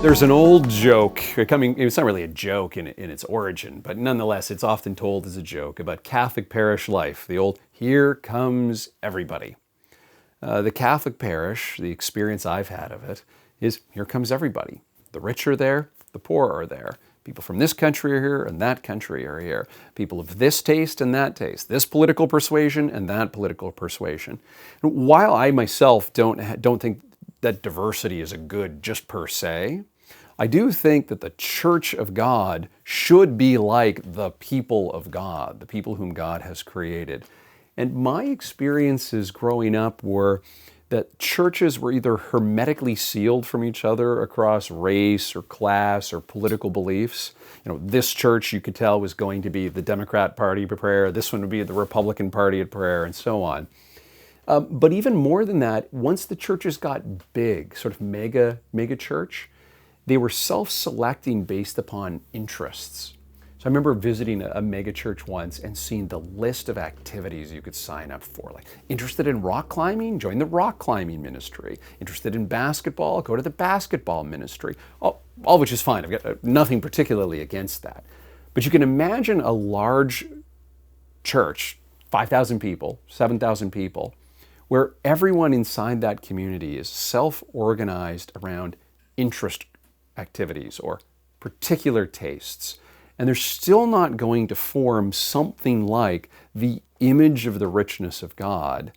There's an old joke it's not really a joke in its origin, but nonetheless, it's often told as a joke about Catholic parish life. The old, here comes everybody. The Catholic parish, the experience I've had of it, is here comes everybody. The rich are there, the poor are there. People from this country are here and that country are here. People of this taste and that taste, this political persuasion and that political persuasion. While I myself don't think that diversity is a good just per se, I do think that the Church of God should be like the people of God, the people whom God has created. And my experiences growing up were that churches were either hermetically sealed from each other across race or class or political beliefs. This church you could tell was going to be the Democrat Party of prayer, this one would be the Republican Party of prayer, and so on. But even more than that, once the churches got big, sort of mega church, they were self-selecting based upon interests. So I remember visiting a mega church once and seeing the list of activities you could sign up for. Like, interested in rock climbing? Join the rock climbing ministry. Interested in basketball? Go to the basketball ministry. All of which is fine. I've got nothing particularly against that. But you can imagine a large church, 5,000 people, 7,000 people, where everyone inside that community is self-organized around interest activities or particular tastes. And they're still not going to form something like the image of the richness of God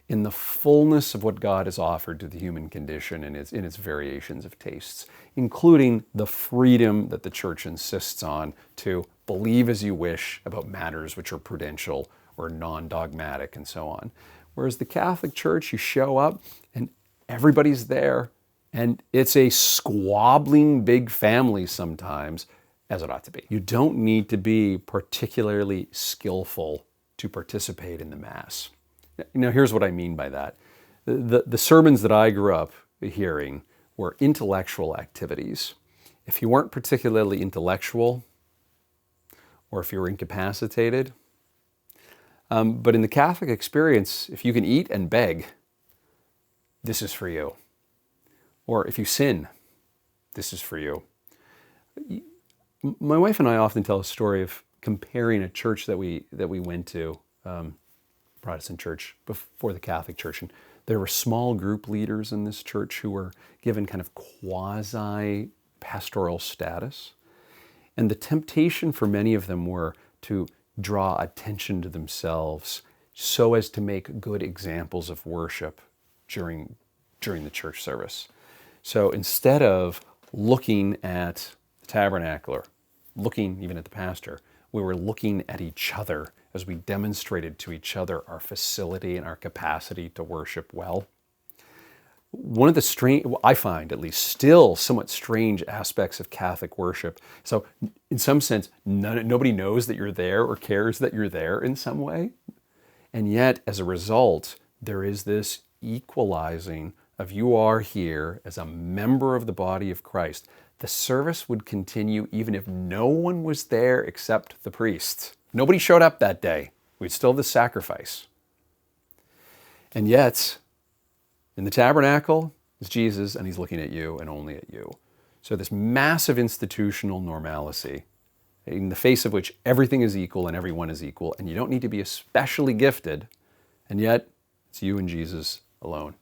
in the fullness of what God has offered to the human condition in its variations of tastes, including the freedom that the church insists on to believe as you wish about matters which are prudential or non-dogmatic and so on. Whereas the Catholic Church, you show up and everybody's there, and it's a squabbling big family sometimes, as it ought to be. You don't need to be particularly skillful to participate in the Mass. Here's what I mean by that. The sermons that I grew up hearing were intellectual activities. If you weren't particularly intellectual, or if you were incapacitated, but in the Catholic experience, if you can eat and beg, this is for you. Or if you sin, this is for you. My wife and I often tell a story of comparing a church that we went to, Protestant church, before the Catholic Church. And there were small group leaders in this church who were given kind of quasi-pastoral status. And the temptation for many of them were to draw attention to themselves so as to make good examples of worship during the church service. So instead of looking at the tabernacle or looking even at the pastor, we were looking at each other as we demonstrated to each other our facility and our capacity to worship well. One of the I find at least still somewhat strange aspects of Catholic worship. So in some sense, nobody knows that you're there or cares that you're there in some way. And yet, as a result, there is this equalizing of you are here as a member of the body of Christ. The service would continue even if no one was there except the priest. Nobody showed up that day. We'd still have the sacrifice. And yet, in the tabernacle is Jesus, and he's looking at you and only at you. So this massive institutional normalcy, in the face of which everything is equal and everyone is equal, and you don't need to be especially gifted, and yet it's you and Jesus alone.